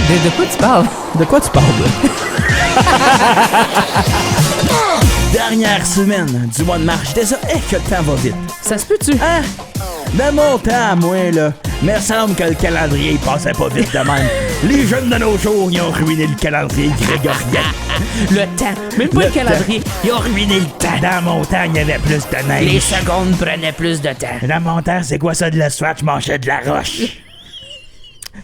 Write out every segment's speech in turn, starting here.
De quoi tu parles? De quoi tu parles, là? Dernière semaine du mois de mars. J'étais ça, que le temps va vite. Ça se peut-tu? Hein? De mon temps à moi, là. Mais il semble que le calendrier il passait pas vite de même. Les jeunes de nos jours, ils ont ruiné le calendrier grégorien. Le temps. Même pas le calendrier. Ils ont ruiné le temps. Dans mon temps, il y avait plus de neige. Les secondes prenaient plus de temps. Dans mon temps, c'est quoi ça de l'asphalte? Je mangeais de la roche.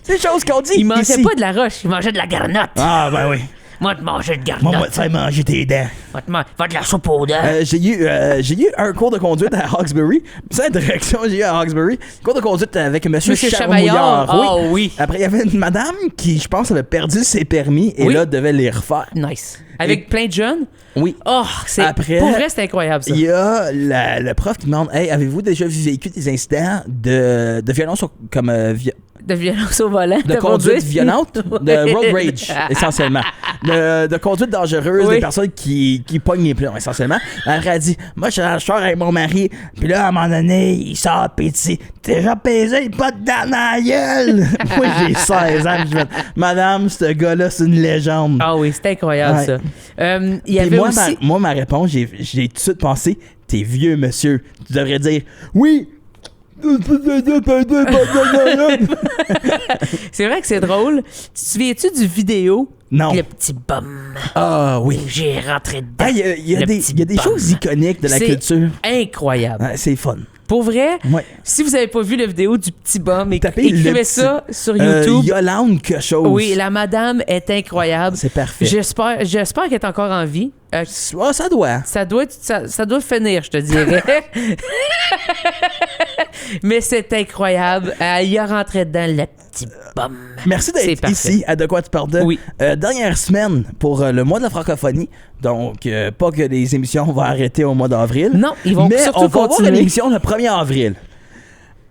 C'est des choses qu'on dit. Ils mangeaient ici. pas de la roche, ils mangeaient de la garnotte. Ah, ben oui. Moi, te manger de garnotte. Moi, on va te faire manger tes dents. Va de la soupe aux dents. J'ai eu un cours de conduite à Hawkesbury. C'est la direction j'ai eu à Hawkesbury. Cours de conduite avec Monsieur Chamaillard. Oh oui. Après, il y avait une madame qui, je pense, avait perdu ses permis et là, devait les refaire. Nice. Avec plein de jeunes? Oui. Oh, Après, pour vrai, c'est incroyable, ça. Il y a le prof qui demande, hey, avez-vous déjà vécu des incidents de violence comme de violence au volant. de conduite violente, de road rage, essentiellement. De conduite dangereuse, Oui. des personnes qui pognent les plombs, essentiellement. Après, elle dit, moi, je sors avec mon mari, puis là, à un moment donné, il sort, pis il dit, t'es déjà pesé, pas de dents dans la gueule. Moi, j'ai 16 ans, je fais, madame, ce gars-là, c'est une légende. Ah oui, c'est incroyable, Ouais. ça. Il y Puis avait moi, aussi... ma réponse, j'ai tout de suite pensé, t'es vieux, monsieur. Tu devrais dire, oui. C'est vrai que c'est drôle. Tu te souviens-tu du vidéo? Non. Le petit bum. Ah oui. J'ai rentré dedans. Ah, il y a des choses iconiques de la C'est culture. incroyable. Ouais, c'est fun. Pour vrai, Ouais. si vous n'avez pas vu la vidéo du petit bum, Tapez le écrivez petit- ça sur YouTube. Yolande quelque chose. Oui, la madame est incroyable. C'est parfait. J'espère qu'elle est encore en vie. Ah, ça doit. Ça doit finir, je te dirais. Mais c'est incroyable. Il y a rentré dedans le petit bum. Merci C'est d'être parfait. ici à De quoi tu parles de. Oui. Dernière semaine pour le mois de la francophonie. Donc, pas que les émissions vont arrêter au mois d'avril. Non, ils vont mais surtout on va avoir continuer. une émission le 1er avril.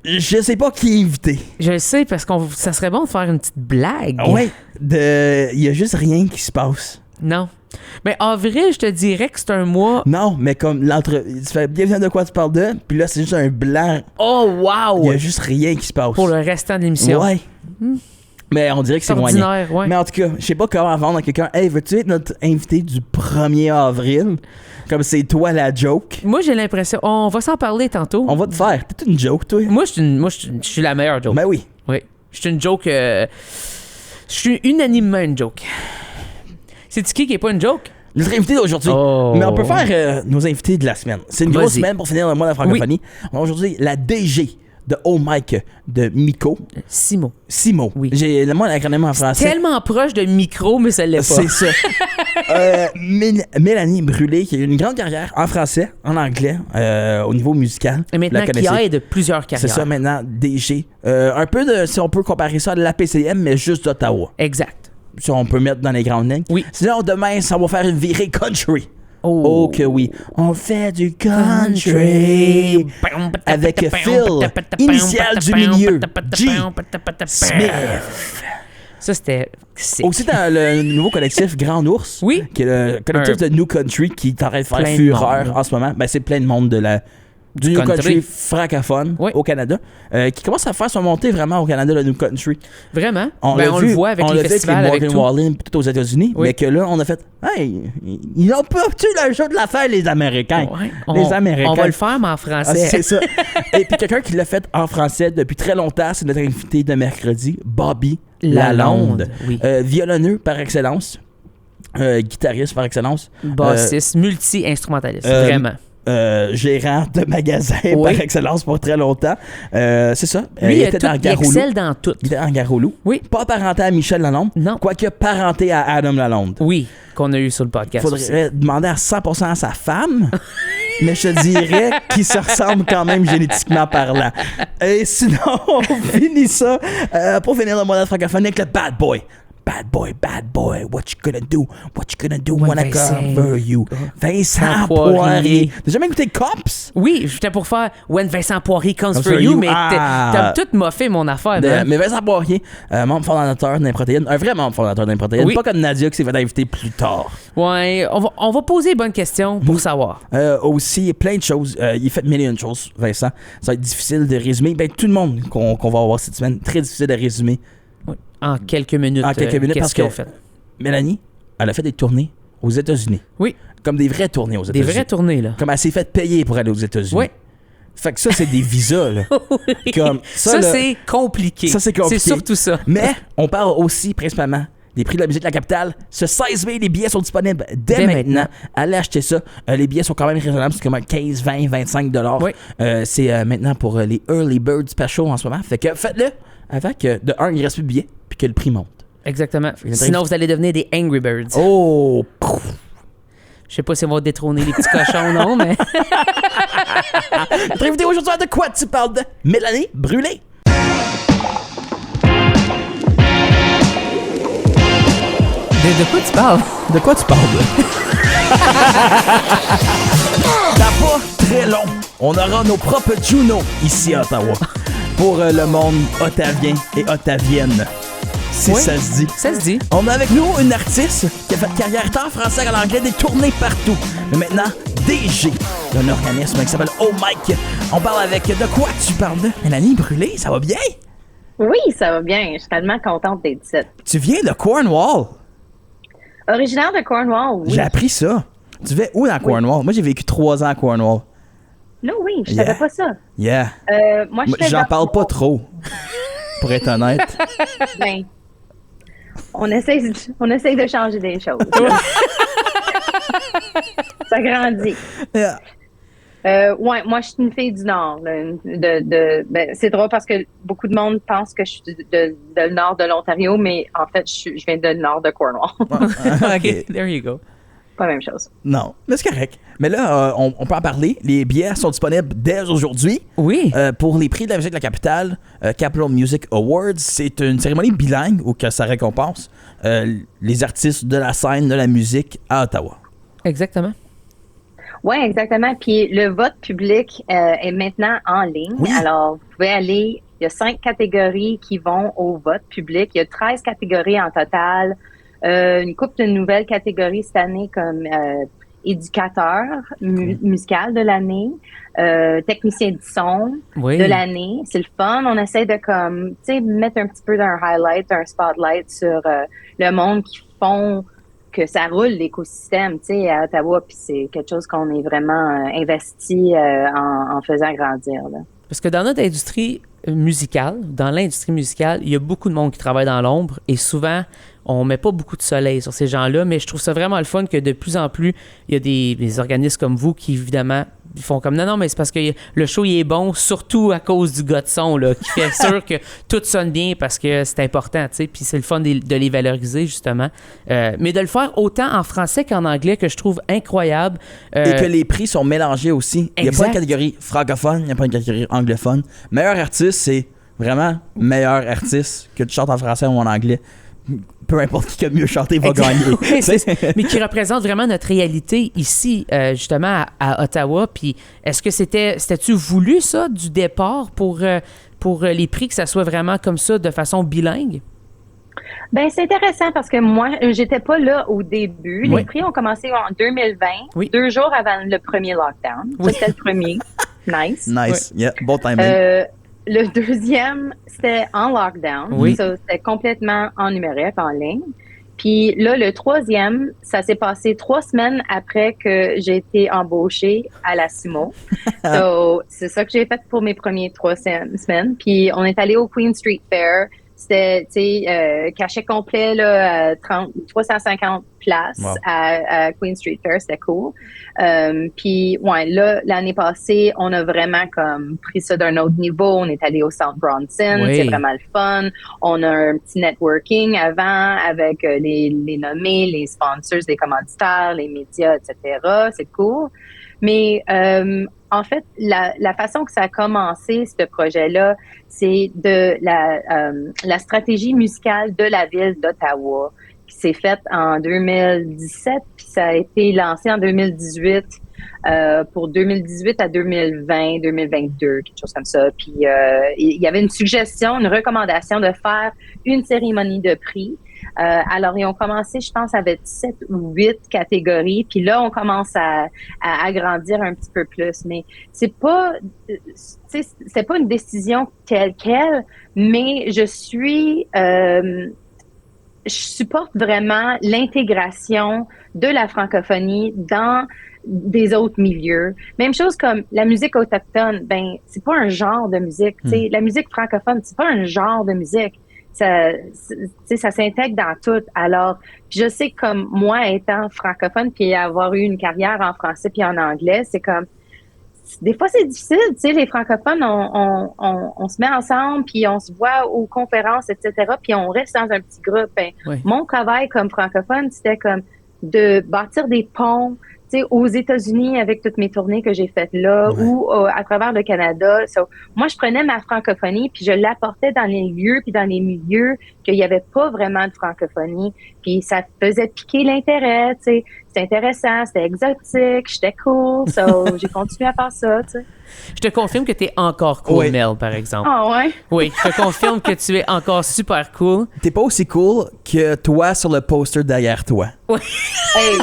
Je sais pas qui est invité. Je le sais, parce que ça serait bon de faire une petite blague. Ouais. Il y a juste rien qui se passe. Non. Mais avril, je te dirais que c'est un mois... Non, mais comme tu fais bienvenue à De quoi tu parles de, puis là, c'est juste un blanc. Oh, wow! Il y a juste rien qui se passe. Pour le restant de l'émission. Ouais. Mais on dirait que c'est moyen. Ordinaire, ouais. Mais en tout cas, je sais pas comment vendre à quelqu'un. Hey, veux-tu être notre invité du 1er avril? Comme c'est toi la joke. Moi, j'ai l'impression... On va s'en parler tantôt. On va te faire. T'es une joke, toi? Moi, je suis la meilleure joke. Ben oui. Oui. Je suis une joke... Je suis unanimement une joke. C'est-tu qui est pas une joke? Notre invité d'aujourd'hui. Oh. Mais on peut faire nos invités de la semaine. C'est une grosse Vas-y. semaine pour finir le mois de la francophonie. On a aujourd'hui la DG de Oh Mike de Miko. Simo. Simo. Oui. J'ai le mot l'acronyme en français. Tellement proche de micro, mais ça l'est pas. C'est ça. Mélanie Brûlé, qui a eu une grande carrière en français, en anglais, au niveau musical. Et maintenant, La qui connaissez. aide plusieurs carrières. C'est ça maintenant, DG. Un peu de, si on peut comparer ça à la PCM, mais juste d'Ottawa. Exact. Si on peut mettre dans les grandes lignes. Oui. Sinon, demain, ça va faire une virée country. Oh. Oh que oui. On fait du country. Avec Phil, initial du milieu, G. Smith. Ça, c'était... sick. Aussi dans le nouveau collectif Grand Ours, Oui. qui est le collectif de New Country qui est en train de faire Plein de fureur monde. en ce moment. Ben, c'est plein de monde du New country. Country francophone Oui. au Canada, qui commence à faire son montée vraiment au Canada, le New Country. Vraiment? On Ben, l'a on vu, le voit avec on les l'a vu festivals, avec avec les tout. Morgan Wallen tout aux États-Unis, Oui. mais que là, on a fait, hey, ils ont pas tu le jeu de l'affaire, les Américains. Ouais. Les Américains. On va le faire, mais en Ah, français. c'est ça. Et puis quelqu'un qui l'a fait en français depuis très longtemps, c'est notre invité de mercredi, Bobby Lalonde. Oui. Violonneux par excellence, guitariste par excellence, Bassiste, multi-instrumentaliste. euh, Vraiment. gérant de magasin Oui. par excellence pour très longtemps. C'est ça. Lui, il était dans il Garoulou. excelle dans tout. Il était en Garoulou. Oui. Pas parenté à Michel Lalonde. Non. Quoique parenté à Adam Lalonde. Oui, qu'on a eu sur le podcast aussi. Faudrait demander à 100% à sa femme. Mais je te dirais qu'ils se ressemblent quand même génétiquement parlant. Et sinon, on finit ça pour finir le mois de francophonie avec le Bad Boy. Bad boy, what you gonna do? What you gonna do when I cover you? Vincent Poirier. T'as jamais écouté Cops? Oui, j'étais pour faire When Vincent Poirier comes Comes for for you, you. mais t'as tout moffé mon affaire. man. Mais Vincent Poirier, membre fondateur d'Improtéine, un vrai membre fondateur d'Improtéine, Oui. pas comme Nadia qui s'est fait inviter plus tard. Ouais, on va poser les bonnes questions pour savoir. Aussi, plein de choses. Il fait mille et une choses, Vincent. Ça va être difficile de résumer. Ben, tout le monde qu'on va avoir cette semaine, très difficile de résumer en quelques minutes. En quelques minutes, parce qu'est-ce qu'ils ont que fait. Mélanie, elle a fait des tournées aux États-Unis. Oui. Comme des vraies tournées aux Des États-Unis. vraies tournées, là. Comme elle s'est fait payer pour aller aux États-Unis. Oui. Fait que ça, c'est des visas, là. Oui. Comme Ça, là, c'est compliqué. Ça, c'est compliqué. C'est surtout ça. Mais on parle aussi principalement des prix de la musique de la capitale. Ce 16 mai, les billets sont disponibles dès maintenant. Allez acheter ça. Les billets sont quand même raisonnables. C'est comme 15, 20, 25 $. Oui. C'est maintenant pour les Early Bird Special en ce moment. Fait que faites-le avant que, de un, il reste plus de billets puis que le prix monte. Exactement. Sinon, vous allez devenir des Angry Birds. Oh! Je sais pas si on va détrôner les petits cochons ou non, mais... Notre invité aujourd'hui, de quoi tu parles de Mélanie Brûlé? De quoi tu parles? De quoi tu parles? Dans pas très long, on aura nos propres Juno ici à Ottawa pour le monde ottavien et ottavienne. Si Oui. ça se dit. Ça se dit. On a avec nous une artiste qui a fait carrière tant en français qu'en anglais, des tournées partout. Mais maintenant, DG d'un organisme qui s'appelle Oh Mike. On parle avec de quoi tu parles de Mélanie Brûlé, ça va bien? Oui, ça va bien. Je suis tellement contente d'être ici. Tu viens de Cornwall. Originaire de Cornwall, oui. J'ai appris ça. Tu vas où dans Cornwall? Moi, j'ai vécu 3 ans à Cornwall. Non, oui, je Yeah. savais pas ça. Yeah. Moi, je J'en parle pas trop, pour être honnête. Ben, on essaye de changer des choses. Ça grandit. Yeah. Ouais, moi, je suis une fille du Nord. Là, ben, c'est drôle parce que beaucoup de monde pense que je suis de le Nord de l'Ontario, mais en fait, je viens de le Nord de Cornwall. OK. There you go. Pas la même chose. Non, mais c'est correct. Mais là, on peut en parler. Les billets sont disponibles dès aujourd'hui. Oui. Pour les prix de la musique de la capitale, Capital Music Awards, c'est une cérémonie bilingue où que ça récompense les artistes de la scène de la musique à Ottawa. Exactement. Oui, exactement. Puis le vote public est maintenant en ligne. Oui. Alors, vous pouvez aller, il y a 5 catégories qui vont au vote public. Il y a 13 catégories en total. Une couple de nouvelles catégories cette année comme éducateur musical de l'année, technicien du son Oui. de l'année. C'est le fun. On essaie de comme, tu sais, mettre un petit peu d'un highlight, un spotlight sur le monde qui font que ça roule l'écosystème, tu sais, à Ottawa, puis c'est quelque chose qu'on est vraiment investi en faisant grandir, là. Parce que dans notre industrie musicale, dans l'industrie musicale, il y a beaucoup de monde qui travaille dans l'ombre et souvent, on met pas beaucoup de soleil sur ces gens-là, mais je trouve ça vraiment le fun que de plus en plus, il y a des organismes comme vous qui, évidemment, ils font comme non, mais c'est parce que le show il est bon, surtout à cause du gars de son, là, qui fait sûr que tout sonne bien parce que c'est important, tu sais, puis c'est le fun de les valoriser, justement. Mais de le faire autant en français qu'en anglais, que je trouve incroyable. Et que les prix sont mélangés aussi. Il n'y a pas Exact. une catégorie francophone, il n'y a pas une catégorie anglophone. Meilleur artiste, c'est vraiment meilleur artiste que tu chantes en français ou en anglais. Peu importe qui a mieux chanté va Exact. gagner. Oui, mais qui représente vraiment notre réalité ici, justement, à Ottawa. Puis, est-ce que c'était-tu voulu, ça, du départ, pour les prix, que ça soit vraiment comme ça, de façon bilingue? Ben, c'est intéressant parce que moi, j'étais pas là au début. Oui. Les prix ont commencé en 2020, Oui. 2 jours avant le premier lockdown. Oui. Ça, c'était le premier. Nice. Nice. Yeah, bon timing. Le deuxième, c'était en lockdown. Oui. Ça, c'était complètement en numérique, en ligne. Puis là, le troisième, ça s'est passé 3 semaines après que j'ai été embauchée à la Sumo. So, c'est ça que j'ai fait pour mes premiers 3 semaines. Puis on est allé au Queen Street Fair. C'était, tu sais, cachet complet, là, 350 places Wow. à Queen Street Fair. C'était cool. Puis, ouais, là, l'année passée, on a vraiment comme pris ça d'un autre niveau. On est allé au South Bronson. Oui. C'est vraiment le fun. On a un petit networking avant avec les nommés, les sponsors, les commanditaires, les médias, etc. C'est cool. Mais en fait, la façon que ça a commencé, ce projet-là, c'est de la stratégie musicale de la ville d'Ottawa qui s'est faite en 2017, puis ça a été lancé en 2018 pour 2018 à 2020, 2022, quelque chose comme ça. Puis il y avait une suggestion, une recommandation de faire une cérémonie de prix Alors, ils ont commencé, je pense, avec 7 ou 8 catégories. Puis là, on commence à agrandir un petit peu plus. Mais c'est pas une décision telle quelle, mais je supporte vraiment l'intégration de la francophonie dans des autres milieux. Même chose comme la musique autochtone, ben c'est pas un genre de musique. T'sais, la musique francophone, c'est pas un genre de musique. Ça s'intègre dans tout. Alors, je sais que comme moi étant francophone puis avoir eu une carrière en français puis en anglais, c'est comme des fois c'est difficile, tu sais, les francophones, on se met ensemble puis on se voit aux conférences, etc. Puis on reste dans un petit groupe. Ben, mon travail comme francophone, c'était comme de bâtir des ponts, tu sais, aux États-Unis avec toutes mes tournées que j'ai faites là ou à travers le Canada. So, moi, je prenais ma francophonie puis je l'apportais dans les lieux puis dans les milieux qu'il n'y avait pas vraiment de francophonie. Puis ça faisait piquer l'intérêt, tu sais. C'était intéressant, c'était exotique, j'étais cool. So, j'ai continué à faire ça, tu sais. Je te confirme que tu es encore cool, Mel, par exemple. Ah ouais? Oui, je te confirme que tu es encore super cool. T'es pas aussi cool que toi sur le poster derrière toi. Oui. Hey,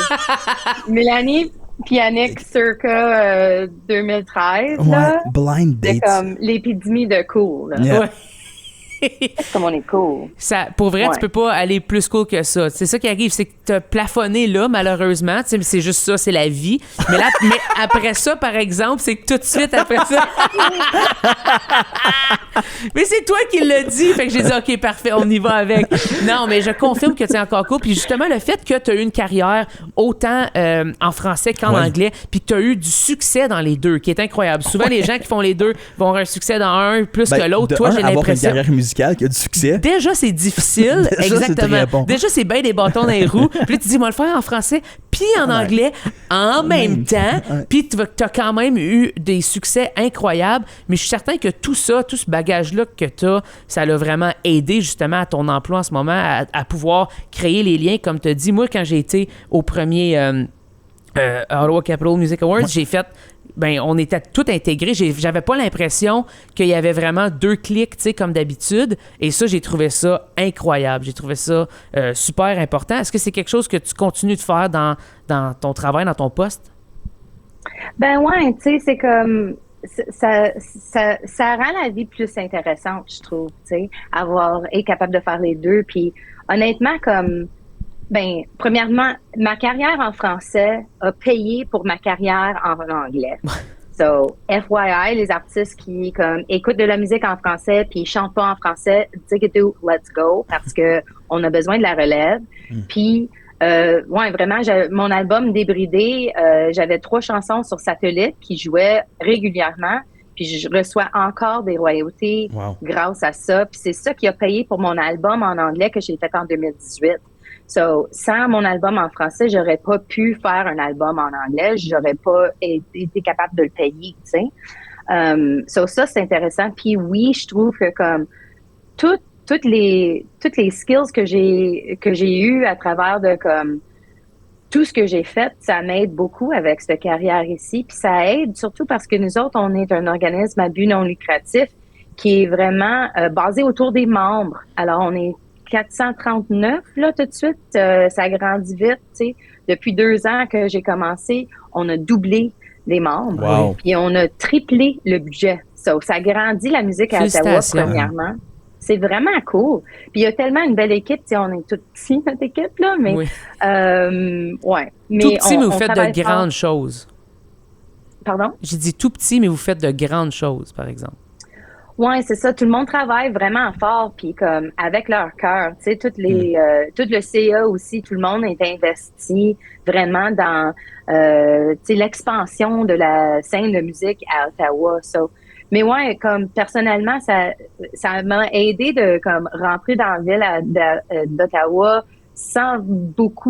Mélanie puis Yannick, circa 2013, là. Blind date. C'est comme l'épidémie de cool, là. Yeah. Ouais. Comme on est cool. Ça, pour vrai, tu peux pas aller plus cool que ça. C'est ça qui arrive, c'est que t'as plafonné là, malheureusement. Tu sais, c'est juste ça, c'est la vie. Mais là, mais après ça, par exemple, c'est que tout de suite après ça. Mais c'est toi qui l'as dit. Fait que j'ai dit, OK, parfait, on y va avec. Non, mais je confirme que tu es encore cool. Puis justement, le fait que tu as eu une carrière autant en français qu'en anglais, puis que tu as eu du succès dans les deux, qui est incroyable. Souvent, les gens qui font les deux vont avoir un succès dans un plus que l'autre. Toi, j'ai l'impression. Qui a du succès. Déjà, c'est difficile. Déjà, exactement. c'est très bon. Déjà, c'est bien des bâtons dans les roues. Puis là, tu dis, moi, le faire en français, puis en anglais, en même temps. Puis tu as quand même eu des succès incroyables. Mais je suis certain que tout ça, tout ce bagage-là que tu as, ça l'a vraiment aidé justement à ton emploi en ce moment, à pouvoir créer les liens. Comme tu as dit, moi, quand j'ai été au premier Ottawa Capital Music Awards, j'ai fait... Ben, on était tout intégrés. J'avais pas l'impression qu'il y avait vraiment deux clics, tu sais, comme d'habitude. Et ça, j'ai trouvé ça incroyable. J'ai trouvé ça super important. Est-ce que c'est quelque chose que tu continues de faire dans ton travail, dans ton poste? Ben ouais, tu sais, c'est comme... Ça rend la vie plus intéressante, je trouve, tu sais, être capable de faire les deux. Puis honnêtement, comme... Ben, premièrement, ma carrière en français a payé pour ma carrière en anglais. So, FYI, les artistes qui comme écoutent de la musique en français puis chantent pas en français, Digadoo, let's go, parce que on a besoin de la relève. Puis, ouais, vraiment, mon album Débridé, j'avais 3 chansons sur satellite qui jouaient régulièrement. Puis je reçois encore des royautés grâce à ça. Puis c'est ça qui a payé pour mon album en anglais que j'ai fait en 2018. So, sans mon album en français, j'aurais pas pu faire un album en anglais. J'aurais pas été capable de le payer, tu sais. So, ça, c'est intéressant. Puis oui, je trouve que comme toutes les skills que j'ai eues à travers de comme tout ce que j'ai fait, ça m'aide beaucoup avec cette carrière ici. Puis ça aide surtout parce que nous autres, on est un organisme à but non lucratif qui est vraiment basé autour des membres. Alors, on est 439, là, tout de suite. Ça grandit vite, tu sais. Depuis 2 ans que j'ai commencé, on a doublé les membres. Wow. Puis on a triplé le budget. So, ça grandit la musique à Ottawa, premièrement. C'est vraiment cool. Puis il y a tellement une belle équipe. Tu sais, on est tout petits, notre équipe, là, mais... ouais. Mais tout petit, mais vous faites de grandes choses. Pardon? J'ai dit tout petit, mais vous faites de grandes choses, par exemple. Ouais, c'est ça. Tout le monde travaille vraiment fort, puis comme avec leur cœur. Tu sais, tout le CA aussi, tout le monde est investi vraiment dans, tu sais, l'expansion de la scène de musique à Ottawa. So, mais ouais, comme personnellement, ça m'a aidé de comme rentrer dans la ville d'Ottawa sans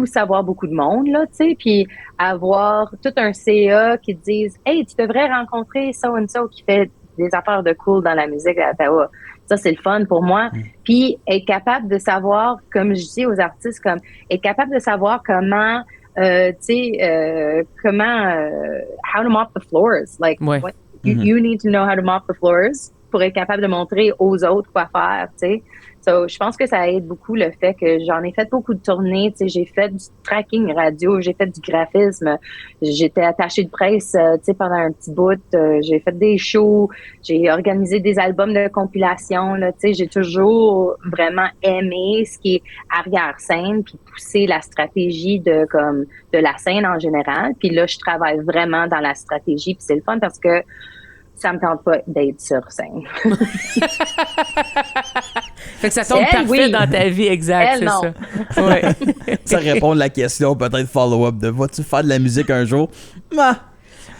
savoir beaucoup de monde, là, tu sais, puis avoir tout un CA qui te dise « Hey, tu devrais rencontrer so-and-so qui fait des affaires de cool dans la musique à Ottawa. » Ça, c'est le fun pour moi. Puis être capable de savoir, comme je dis aux artistes, comme être capable de savoir comment, tu sais, how to mop the floors. Like, you need to know how to mop the floors. pour être capable de montrer aux autres quoi faire, tu sais. So, je pense que ça aide beaucoup le fait que j'en ai fait beaucoup de tournées, tu sais, j'ai fait du tracking radio, j'ai fait du graphisme, j'étais attachée de presse, tu sais, pendant un petit bout, j'ai fait des shows, j'ai organisé des albums de compilation, là, tu sais, j'ai toujours vraiment aimé ce qui est arrière-scène, puis pousser la stratégie de la scène en général, puis là, je travaille vraiment dans la stratégie, puis c'est le fun parce que ça me tente pas d'être sur scène. Fait que ça tombe parfait dans ta vie, exact, Elle, non. ça. Ouais. Ça répond à la question, peut-être follow-up de vas-tu faire de la musique un jour? Bah.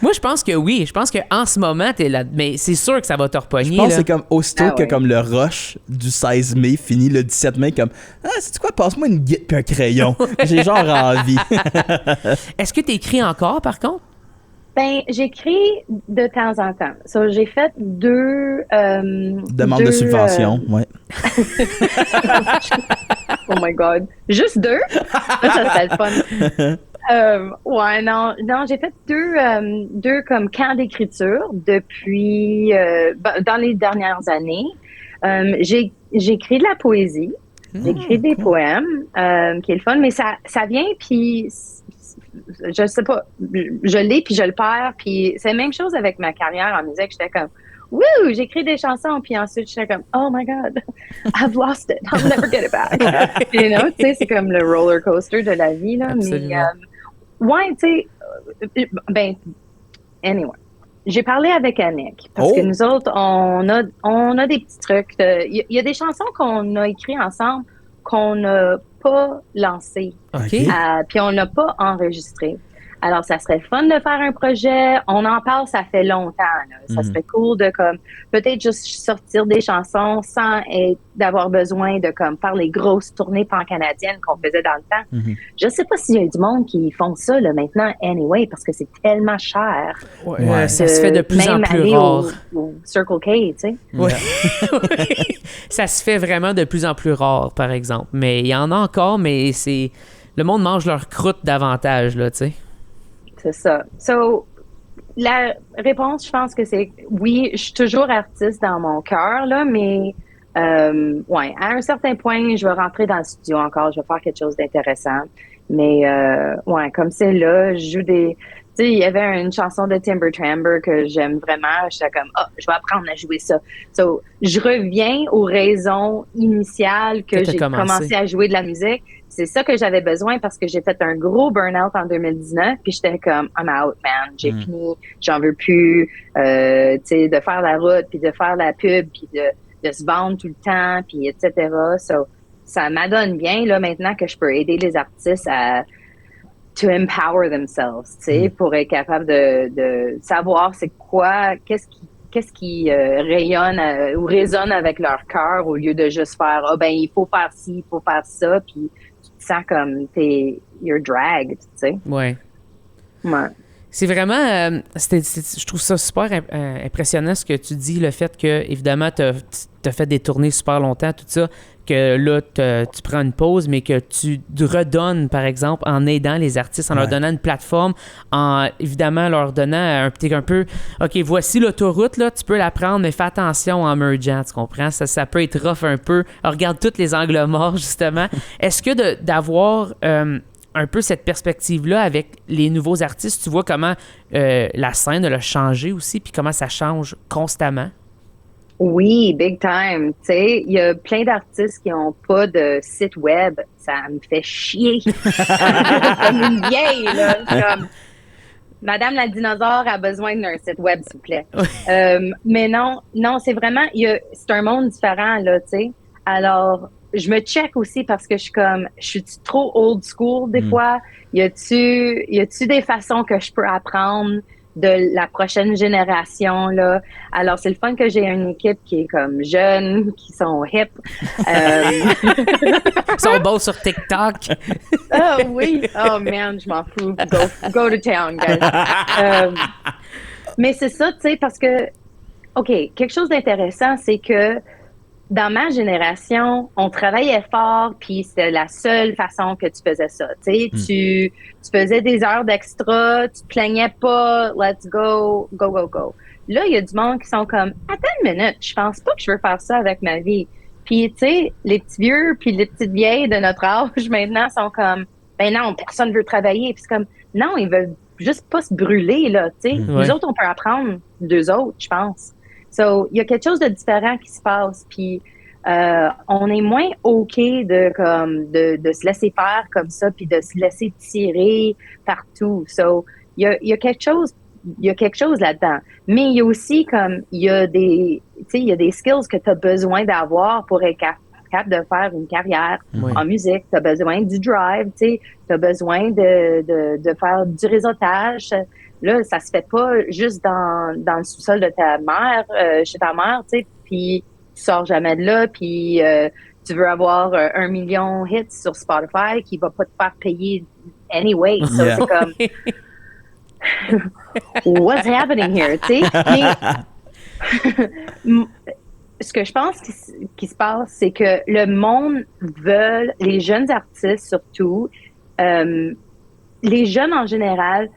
Moi, je pense que oui. Je pense qu'en ce moment, t'es là. Mais c'est sûr que ça va te repogner. Je pense là. que c'est comme aussitôt que comme le rush du 16 mai finit le 17 mai, comme c'est quoi, passe-moi une guide puis un crayon. J'ai genre envie. Est-ce que t'écris encore, par contre? Ben, j'écris de temps en temps. So, j'ai fait deux... Demande de subvention, ouais. Oh my God. Juste deux? Ça serait le fun. Ouais, non, j'ai fait deux comme camps d'écriture depuis... dans les dernières années. J'ai écrit de la poésie. J'écris des poèmes, qui est le fun, mais ça vient, puis... Je sais pas, je l'ai puis je le perds, puis c'est la même chose avec ma carrière en musique. J'étais comme, wouh, j'écris des chansons, puis ensuite j'étais comme, oh my God, I've lost it, I'll never get it back. You know, tu sais, c'est comme le roller coaster de la vie, là. Absolument. Mais, ouais, tu sais, ben, anyway. J'ai parlé avec Annick, parce que nous autres, on a des petits trucs. Il y a des chansons qu'on a écrites ensemble qu'on n'a pas lancées. OK. Puis on l'a pas enregistré. Alors, ça serait fun de faire un projet. On en parle, ça fait longtemps. Là. Ça serait cool de comme peut-être juste sortir des chansons sans d'avoir besoin de comme faire les grosses tournées pan-canadiennes qu'on faisait dans le temps. Je sais pas s'il y a du monde qui font ça là, maintenant, anyway, parce que c'est tellement cher. Ouais, ça se fait de plus en plus rare. Au Circle K, tu sais. Ouais. Ça se fait vraiment de plus en plus rare, par exemple. Mais il y en a encore, mais c'est... Le monde mange leur croûte davantage, là, tu sais. C'est ça. So, la réponse, je pense que c'est oui, je suis toujours artiste dans mon cœur, là, mais ouais, à un certain point, je vais rentrer dans le studio encore, je vais faire quelque chose d'intéressant. Mais ouais, comme c'est là, je joue des... Tu sais, il y avait une chanson de Timber Tramber que j'aime vraiment. J'étais comme, je vais apprendre à jouer ça. So, je reviens aux raisons initiales que j'ai commencé à jouer de la musique. C'est ça que j'avais besoin parce que j'ai fait un gros burn-out en 2019. Puis j'étais comme, I'm out, man. J'ai fini. J'en veux plus. Tu sais, de faire la route, puis de faire la pub, puis de se vendre tout le temps, puis etc. So, ça m'adonne bien, là, maintenant que je peux aider les artistes à to empower themselves, tu sais, pour être capable de savoir c'est quoi, qu'est-ce qui rayonne ou résonne avec leur cœur au lieu de juste faire, ben, il faut faire ci, il faut faire ça, puis tu te sens comme you're dragged, tu sais. Ouais. Ouais. C'est vraiment, je trouve ça super impressionnant ce que tu dis, le fait que, évidemment, t'as fait des tournées super longtemps, tout ça, que là, tu prends une pause, mais que tu redonnes, par exemple, en aidant les artistes, en leur donnant une plateforme, en, évidemment, leur donnant un peu, OK, voici l'autoroute, là, tu peux la prendre, mais fais attention en mergeant, tu comprends? Ça peut être rough un peu. Alors, regarde tous les angles morts, justement. Est-ce que d'avoir... un peu cette perspective-là avec les nouveaux artistes, tu vois comment la scène elle a changé aussi, puis comment ça change constamment? Oui, big time. Tu sais, il y a plein d'artistes qui n'ont pas de site web. Ça me fait chier. Comme une vieille, là. Comme, Madame la dinosaure a besoin d'un site web, s'il vous plaît. Mais non, c'est vraiment, c'est un monde différent, là, tu sais. Alors, je me check aussi parce que je suis trop old school des fois. Y a-tu des façons que je peux apprendre de la prochaine génération, là? Alors, c'est le fun que j'ai une équipe qui est comme jeune, qui sont hip. Ils sont beaux sur TikTok. Oh oui. Oh man, je m'en fous. Go to town, guys. Mais c'est ça, tu sais, parce que, OK, quelque chose d'intéressant, c'est que dans ma génération, on travaillait fort, puis c'était la seule façon que tu faisais ça. Tu sais, tu faisais des heures d'extra, tu te plaignais pas, let's go, go, go, go. là, il y a du monde qui sont comme, attends une minute, je pense pas que je veux faire ça avec ma vie. Puis, tu sais, les petits vieux puis les petites vieilles de notre âge maintenant sont comme, ben non, personne veut travailler. Puis c'est comme, non, ils veulent juste pas se brûler, là, tu sais. Nous autres, on peut apprendre d'eux autres, je pense. So, il y a quelque chose de différent qui se passe. Puis, on est moins OK de se laisser faire comme ça, puis de se laisser tirer partout. So, il y a quelque chose là-dedans. Mais il y a aussi il y a des skills que tu as besoin d'avoir pour être capable de faire une carrière en musique. Tu as besoin du drive, tu as besoin de faire du réseautage. Là, ça se fait pas juste dans le sous-sol de ta mère, chez ta mère, tu sais, puis tu sors jamais de là, puis tu veux avoir 1 million hits sur Spotify qui va pas te faire payer anyway. So, c'est comme... What's happening here, tu sais? Mais ce que je pense qui se passe, c'est que le monde veut, les jeunes artistes surtout, les jeunes en général,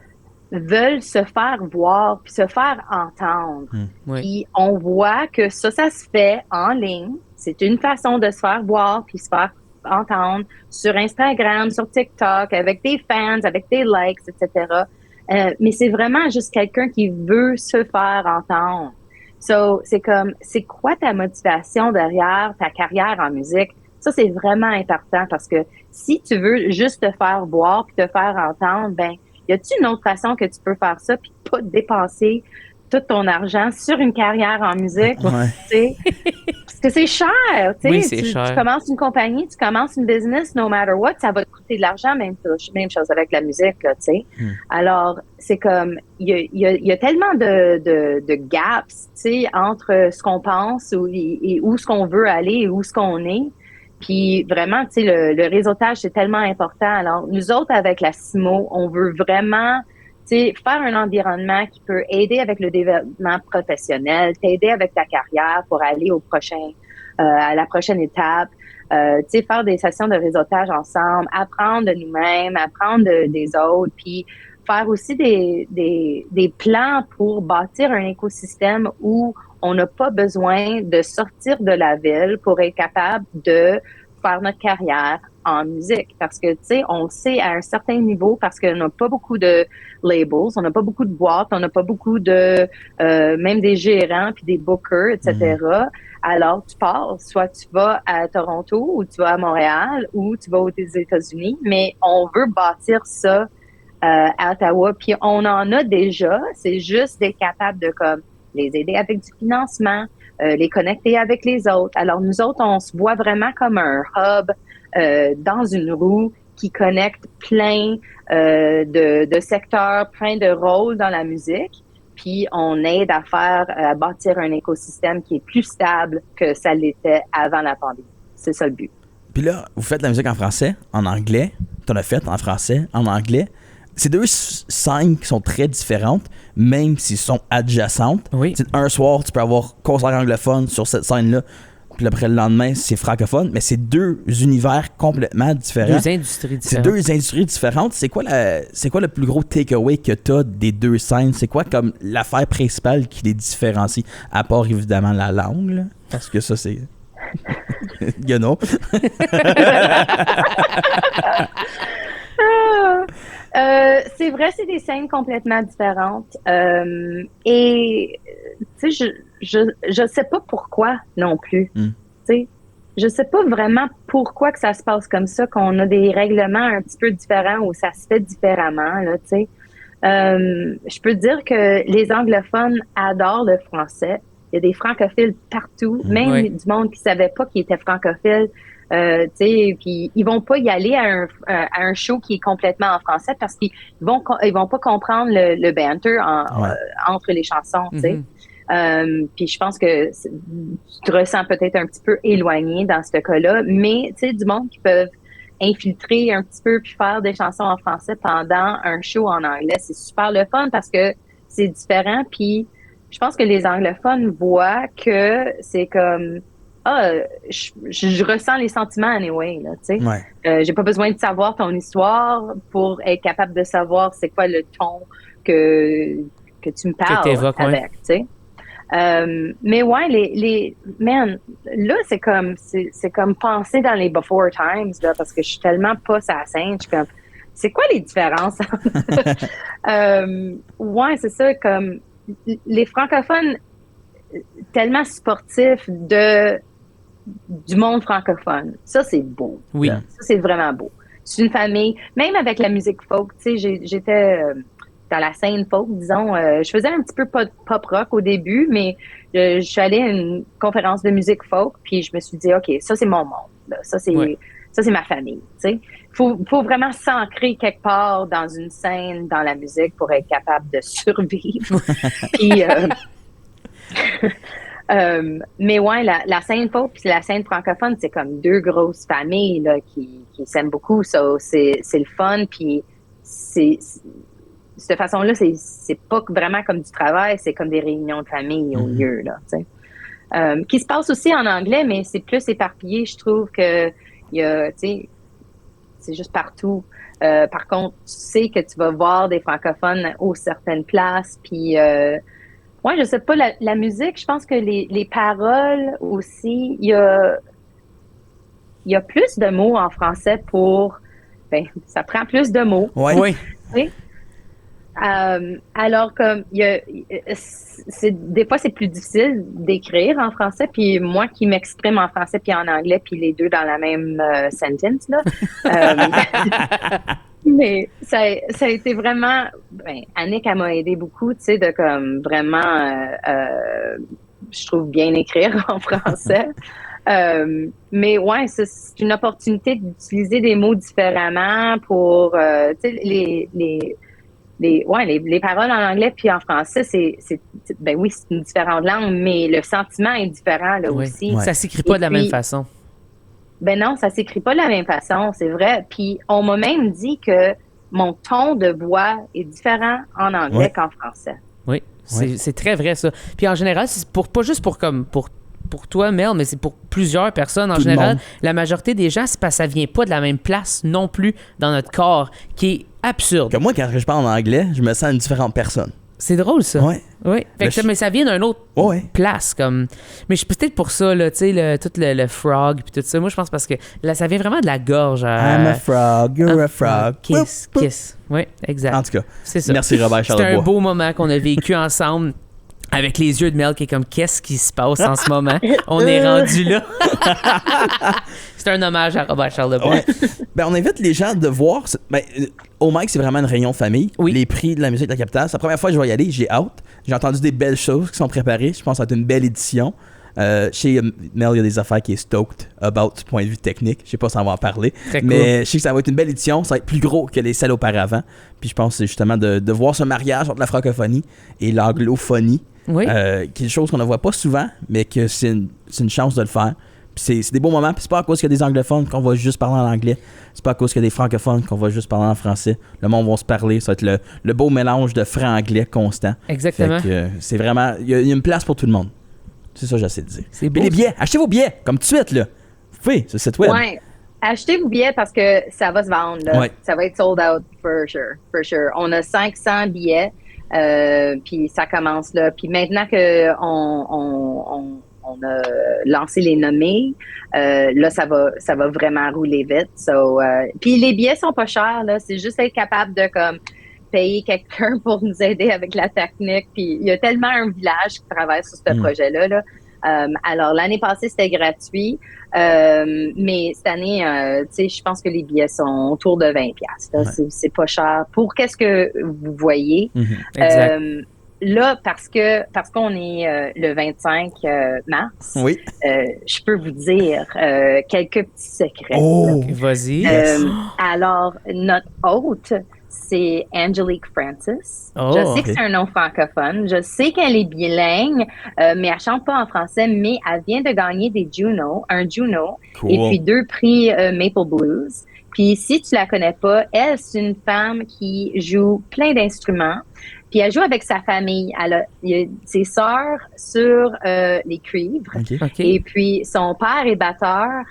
veulent se faire voir puis se faire entendre. Puis on voit que ça se fait en ligne. C'est une façon de se faire voir puis se faire entendre sur Instagram, sur TikTok, avec des fans, avec des likes, etc. Mais c'est vraiment juste quelqu'un qui veut se faire entendre. So, c'est quoi ta motivation derrière ta carrière en musique? Ça, c'est vraiment important parce que si tu veux juste te faire voir puis te faire entendre, ben, y a-t-il une autre façon que tu peux faire ça puis pas dépenser tout ton argent sur une carrière en musique? Tu sais? Parce que c'est cher, tu sais. Oui, c'est cher. Tu commences une compagnie, tu commences une business, no matter what, ça va te coûter de l'argent, même chose avec la musique, là, tu sais. Alors, c'est comme, il y a tellement de gaps, tu sais, entre ce qu'on pense et où ce qu'on veut aller et où ce qu'on est. Puis vraiment, tu sais, le réseautage, c'est tellement important. Alors, nous autres, avec la CIMO, on veut vraiment, tu sais, faire un environnement qui peut aider avec le développement professionnel, t'aider avec ta carrière pour aller à la prochaine étape. Tu sais, faire des sessions de réseautage ensemble, apprendre de nous-mêmes, apprendre des autres, puis faire aussi des plans pour bâtir un écosystème où on n'a pas besoin de sortir de la ville pour être capable de faire notre carrière en musique. Parce que, tu sais, on sait à un certain niveau, parce qu'on n'a pas beaucoup de labels, on n'a pas beaucoup de boîtes, on n'a pas beaucoup de, même des gérants puis des bookers, etc. Alors, tu pars, soit tu vas à Toronto ou tu vas à Montréal ou tu vas aux États-Unis, mais on veut bâtir ça à Ottawa. Puis on en a déjà, c'est juste d'être capable de les aider avec du financement, les connecter avec les autres. Alors, nous autres, on se voit vraiment comme un hub dans une roue qui connecte plein de secteurs, plein de rôles dans la musique. Puis, on aide à bâtir un écosystème qui est plus stable que ça l'était avant la pandémie. C'est ça le but. Puis là, vous faites la musique en français, en anglais. T'en as fait en français, en anglais. C'est deux scènes qui sont très différentes, même s'ils sont adjacentes. Oui. Un soir, tu peux avoir concert anglophone sur cette scène-là, puis après le lendemain, c'est francophone, mais c'est deux univers complètement différents. Deux industries différentes. C'est deux industries différentes. C'est quoi le plus gros takeaway que tu as des deux scènes? C'est quoi comme l'affaire principale qui les différencie, à part évidemment la langue, là? Parce que ça, c'est... you know. C'est vrai, c'est des scènes complètement différentes. Et tu sais, je sais pas pourquoi non plus. Tu sais, je sais pas vraiment pourquoi que ça se passe comme ça, qu'on a des règlements un petit peu différents ou ça se fait différemment, là, tu sais. Je peux dire que les anglophones adorent le français. Il y a des francophiles partout, même du monde qui savait pas qu'ils étaient francophiles. Tu sais, puis ils vont pas y aller à un show qui est complètement en français parce qu'ils vont pas comprendre le banter entre les chansons, tu sais. Puis je pense que tu te ressens peut-être un petit peu éloigné dans ce cas-là, mais tu sais, du monde qui peuvent infiltrer un petit peu puis faire des chansons en français pendant un show en anglais, c'est super le fun parce que c'est différent. Puis je pense que les anglophones voient que c'est comme je ressens les sentiments anyway, là, tu sais. J'ai pas besoin de savoir ton histoire pour être capable de savoir c'est quoi le ton que tu me parles avec, tu sais. Mais ouais, man, là, c'est comme penser dans les before times, là, parce que je suis tellement pas sa scène, je suis comme, c'est quoi les différences? Ouais, c'est ça, comme, les francophones tellement sportifs du monde francophone. Ça, c'est beau. Oui. Ça, c'est vraiment beau. C'est une famille, même avec la musique folk, tu sais, j'étais dans la scène folk, disons. Je faisais un petit peu pop rock au début, mais je suis allée à une conférence de musique folk, puis je me suis dit, OK, ça, c'est mon monde. Là. Ça, c'est ma famille, tu sais. Faut vraiment s'ancrer quelque part dans une scène, dans la musique, pour être capable de survivre. Puis... mais ouais, la scène folk puis la scène francophone, c'est comme deux grosses familles là, qui s'aiment beaucoup. So, c'est le fun, puis de cette façon-là, c'est pas vraiment comme du travail, c'est comme des réunions de famille au lieu, là, tu sais. Qui se passe aussi en anglais, mais c'est plus éparpillé. Je trouve que il y a, tu sais, c'est juste partout. Par contre, tu sais que tu vas voir des francophones aux certaines places, puis ouais, je sais pas, la musique, je pense que les paroles aussi, il y a plus de mots en français ça prend plus de mots. Ouais. Oui. Tu sais. Alors comme des fois c'est plus difficile d'écrire en français, puis moi qui m'exprime en français puis en anglais, puis les deux dans la même sentence là. Mais ça a été vraiment... Annick, elle m'a aidé beaucoup, tu sais, de comme vraiment, je trouve, bien écrire en français. Mais ouais, c'est une opportunité d'utiliser des mots différemment pour, tu sais, les paroles en anglais puis en français, ben oui, c'est une différente langue, mais le sentiment est différent là aussi. Ça s'écrit pas de la même façon. Ben non, ça s'écrit pas de la même façon, c'est vrai. Puis on m'a même dit que mon ton de voix est différent en anglais qu'en français. Oui, c'est très vrai ça. Puis en général, c'est pas juste pour toi, Mel, mais c'est pour plusieurs personnes. En général, la majorité des gens, c'est parce que ça vient pas de la même place non plus dans notre corps, qui est absurde. Que moi, quand je parle en anglais, je me sens une différente personne. C'est drôle, ça. Oui. Mais ça vient d'une autre place. Comme... Mais peut-être pour ça, là, tu sais, tout le frog puis tout ça. Moi, je pense parce que là, ça vient vraiment de la gorge. I'm a frog, you're a frog. Kiss. Oui, exact. En tout cas, c'est ça. Merci Robert Charlebois. C'était un beau moment qu'on a vécu ensemble. Avec les yeux de Mel qui est comme, qu'est-ce qui se passe en ce moment? On est rendu là. C'est un hommage à Robert Charlebois. Ouais. Ben, on invite les gens de voir. Au Mike, c'est vraiment une réunion de famille. Oui. Les prix de la musique de la capitale. C'est la première fois que je vais y aller. J'ai hâte. J'ai entendu des belles choses qui sont préparées. Je pense que ça va être une belle édition. Chez Mel, il y a des affaires qui est stoked about du point de vue technique. Je sais pas si on va en parler. Très cool. Mais je sais que ça va être une belle édition. Ça va être plus gros que les celles auparavant. Puis je pense que c'est justement de voir ce mariage entre la francophonie et l'anglophonie. Oui. Qui est une chose qu'on ne voit pas souvent, mais que c'est une chance de le faire. Puis c'est des beaux moments. Puis c'est pas à cause qu'il y a des anglophones qu'on va juste parler en anglais. C'est pas à cause qu'il y a des francophones qu'on va juste parler en français. Le monde va se parler. Ça va être le beau mélange de franc-anglais constant. Exactement. Fait que, c'est vraiment... Il y a une place pour tout le monde. C'est ça que j'essaie de dire. C'est beau. Puis les billets, achetez vos billets, comme tout de suite, là. Vous pouvez, sur le site web. Ouais. Achetez vos billets parce que ça va se vendre. Là. Ouais. Ça va être sold out, for sure. On a 500 billets. Puis ça commence là. Puis maintenant que on a lancé les nommés, là ça va vraiment rouler vite. Puis les billets sont pas chers là. C'est juste être capable de comme payer quelqu'un pour nous aider avec la technique. Puis il y a tellement un village qui travaille sur ce projet-là. Là. Alors, l'année passée, c'était gratuit. Mais cette année, tu sais, je pense que les billets sont autour de 20$. Là. C'est pas cher. Pour qu'est-ce que vous voyez? Exact. Là, parce qu'on est le 25 mars, Oui. je peux vous dire quelques petits secrets. Oh! Vas-y. Alors, notre hôte, c'est Angelique Francis. Oh, je sais que c'est un nom francophone. Je sais qu'elle est bilingue, mais elle chante pas en français, mais elle vient de gagner un Juno, Cool. et puis 2 prix Maple Blues. Puis si tu la connais pas, elle, c'est une femme qui joue plein d'instruments. Puis elle joue avec sa famille. Il y a ses sœurs sur les cuivres. OK. OK. Et puis son père est batteur.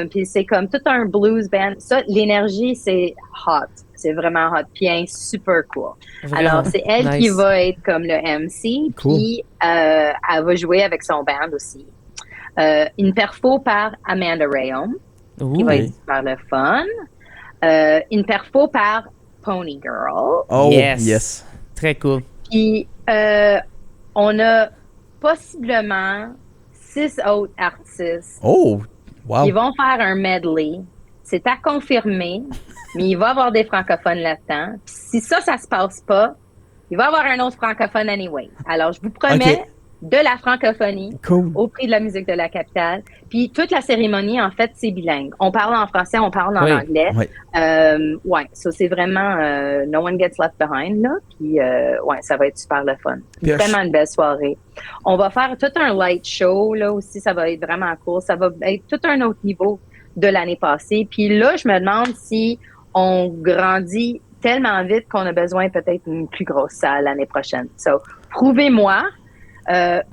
Puis c'est comme tout un blues band. Ça, l'énergie, c'est hot. C'est vraiment hot. Puis elle est super cool. Vraiment. Alors, c'est elle qui Nice. va être comme le MC. Cool. Puis elle va jouer avec son band aussi. Une perfo par Amanda Rayom, qui va Ouh. être super le fun. Une perfo par Pony Girl. Oh, Yes. yes. Très cool. Puis, on a possiblement 6 autres artistes Oh, wow. qui vont faire un medley. C'est à confirmer, mais il va y avoir des francophones là-dedans. Puis si ça se passe pas, il va y avoir un autre francophone anyway. Alors, je vous promets Ok. de la francophonie Cool. au prix de la musique de la capitale. Puis toute la cérémonie, en fait, c'est bilingue. On parle en français, on parle en Oui. anglais. Oui. Ouais, ça c'est vraiment no one gets left behind là. Puis ouais, ça va être super le fun. Puis, Vraiment une belle soirée. On va faire tout un light show là aussi, ça va être vraiment cool. Ça va être tout un autre niveau de l'année passée. Puis là, je me demande si on grandit tellement vite qu'on a besoin peut-être d'une plus grosse salle l'année prochaine. So, prouvez-moi.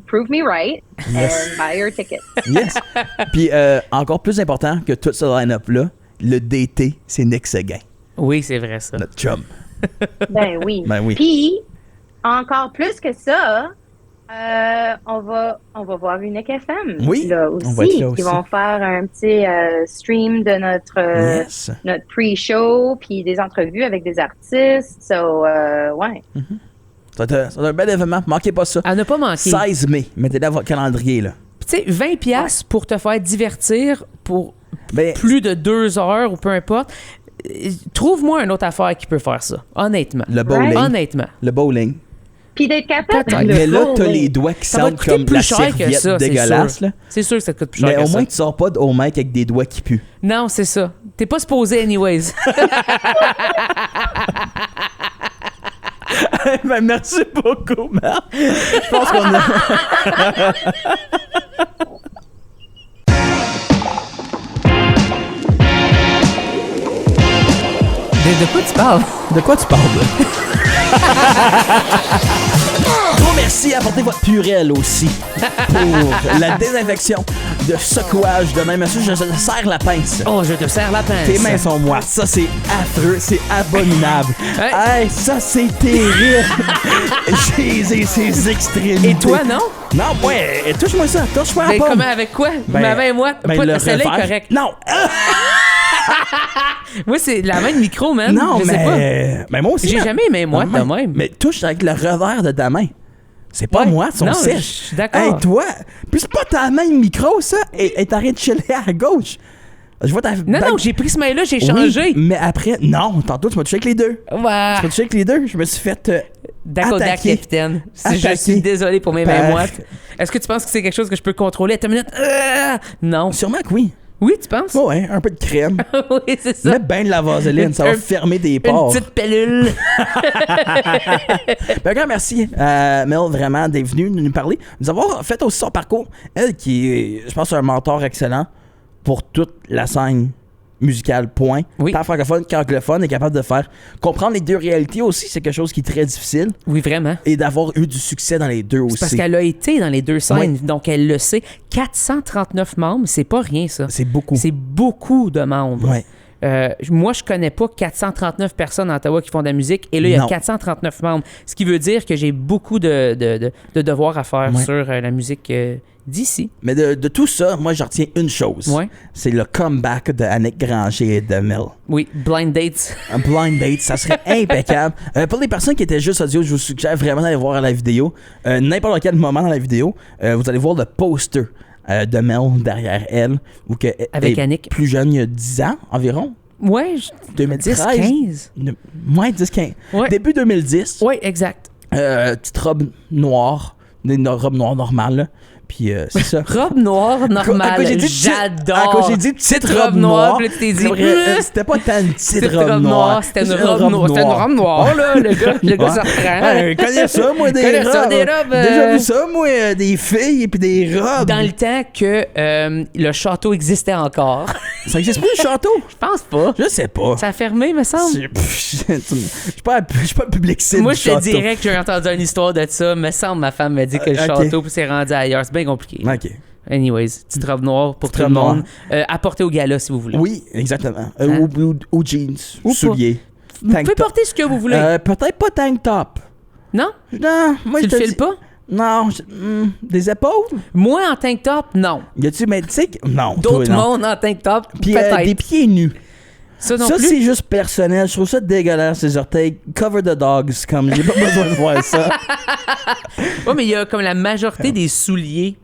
Prove me right Yes. and buy your ticket. Yes. Puis encore plus important que tout ce line-up-là, le DT, c'est Nick Seguin, Oui, c'est vrai ça. notre chum. Ben oui. Ben oui. Puis, encore plus que ça, on va voir Unique FM. Oui, là on va être là Ils aussi. vont faire un petit stream de notre Yes. notre pre-show, puis des entrevues avec des artistes. So, ouais. Ça va être un bel événement. Manquez pas ça. À ne pas manquer. 16 mai. Mettez-le à votre calendrier, là. Puis tu sais, 20$ piastres pour te faire divertir pour Ben, plus de 2 heures ou peu importe. Trouve-moi une autre affaire qui peut faire ça. Honnêtement. le bowling. Honnêtement. Le bowling. Puis d'être capable Peut-être. de le Mais là, t'as bowling. les doigts qui Ça va sentent te coûter comme plus la cher que serviette ça, c'est dégueulasse, sûr. là. C'est sûr que ça te coûte plus cher Mais que au ça. moins, tu sors pas au mic avec des doigts qui puent. Non, c'est ça. T'es pas supposé anyways. Ben, merci beaucoup, Marc. Je pense qu'on a... De quoi tu parles? De quoi tu parles, là? Gros merci, apportez votre purelle aussi pour la désinfection de secouage de main. Monsieur, je serre la pince. Oh, je te serre la pince. Tes mains sont moites. Ça, c'est affreux. C'est abominable. Hey, ça, c'est terrible. J'ai ces extrémités. Et toi, non? Non, ouais, touche-moi ça. Touche-moi à la Ben, pomme. comment, avec quoi? Ben, Ma main moite. ben, Pas- le Celle-là est revers. correcte. Non. Moi, c'est la main de micro, man. Non, je sais mais... Mais moi aussi. J'ai hein. jamais aimé moite de même. Mais touche avec le revers de ta main. C'est pas Ouais. moi, son Non, je sèche. suis d'accord. Hey, toi. Puis c'est pas ta main micro, ça. Et t'arrêtes de chiller à gauche. Je vois ta... Non, non, j'ai pris ce main-là, j'ai Oui, changé. mais après... Non, tantôt, tu m'as touché avec les deux. Ouais. Tu m'as touché avec les deux. Je me suis fait... D'accord, attaqué. capitaine. Je Attaqué. suis désolé pour mes mains Par- moites. Est-ce que tu penses que c'est quelque chose que je peux contrôler? Attends une minute. Non. Sûrement que oui. Oui, tu penses? Ouais, un peu de crème. Oui, c'est ça. Mets bien de la vaseline, ça va Un- fermer des Une pores. petite pilule. Ben, grand merci, Mel, vraiment, d'être venue nous parler. Nous avoir fait aussi son parcours. Elle qui est, je pense, un mentor excellent pour toute la scène musicale, point. Oui. Tant francophone qu'anglophone, est capable de faire comprendre les deux réalités aussi. C'est quelque chose qui est très difficile. Oui, vraiment. Et d'avoir eu du succès dans les deux aussi. C'est parce qu'elle a été dans les deux scènes, Oui. donc elle le sait. 439 membres, c'est pas rien, ça. C'est beaucoup. C'est beaucoup de membres. Ouais. Moi, je connais pas 439 personnes en Ottawa qui font de la musique, et là, il y a Non. 439 membres. Ce qui veut dire que j'ai beaucoup de devoirs à faire Ouais. sur la musique d'ici. Mais de tout ça, moi, je retiens une chose. Ouais. C'est le comeback de Annick Granger et de Mel. Oui, Blind Dates. Un blind date, ça serait impeccable. Pour les personnes qui étaient juste audio, je vous suggère vraiment d'aller voir la vidéo. N'importe quel moment dans la vidéo, vous allez voir le poster de Mel derrière elle. Ou que Avec elle est Annick. plus jeune, il y a 10 ans environ. Ouais, 2013. 10, 15. Ouais, 10-15. Ouais. Début 2010. Oui, exact. Petite robe noire. Une robe noire normale, là. Puis c'est ça. Robe noire normale, Quand j'ai dit j'adore. Quand j'ai dit petite robe noire, puis là, tu t'es dit, c'est vrai, c'était pas tant une petite petite robe noire. c'était une robe noire. C'était une robe noire, là, le gars Ouais. ça reprend. Ouais, je connais ça, moi, des Connais robes. ça, des robes, Déjà vu ça, moi, des filles et puis des robes. Dans le temps que le château existait encore. Ça existe plus, le château? Je pense pas. Je sais pas. Ça a fermé, me semble. Je suis pas le public cible Moi, du je te château. dirais que j'ai entendu une histoire de ça. Me semble, ma femme m'a dit que le Ok. château puis c'est rendu ailleurs. C'est bien compliqué. OK. Anyways, petite robe noire pour tout le robe noire. monde. À porter au gala si vous voulez. Oui, exactement. Hein? Ou jeans, Ou souliers. Vous pouvez porter ce que vous voulez. Peut-être pas tank top. Non? Non, moi Tu je le te files dis... pas? Non, des épaules? Moi, en tank top, non. Y a-tu, mais tu sais que... Non, D'autres toi, non. mondes en tank top, Puis peut-être. des pieds nus. Ça non Ça, plus? c'est juste personnel. Je trouve ça dégueulasse, les orteils. Cover the dogs, comme j'ai pas besoin de voir ça. Ouais, mais il y a comme la majorité des souliers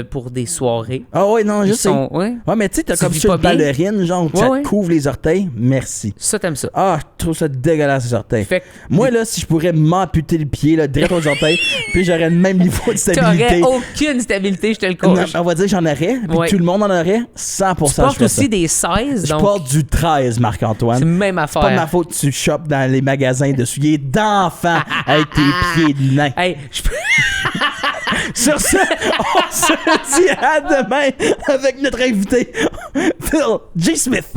pour des soirées. Ah ouais, non, je Ils sais. sont... Ouais. Ouais, mais tu sais, t'as Tu comme vis ça pas une bien? ballerine, genre, Ouais, ça ouais. te couvre les orteils. Merci. Ça, t'aimes ça. Ah, je trouve ça dégueulasse, les orteils. Fait que Moi, là, si je pourrais m'amputer le pied, là, direct aux orteils, puis j'aurais le même niveau de stabilité. t'aurais aucune stabilité, je te le Non, coach. on va dire que j'en aurais, puis Ouais. tout le monde en aurait, 100% Tu je portes ferais aussi ça. des 16, Je donc porte du 13, Marc-Antoine. c'est la même C'est pas de ma affaire. faute que tu chopes dans les magasins de souliers d'enfants avec tes pieds de nain. Hey, Sur ce, on se dit à demain avec notre invité, Phil J. Smith.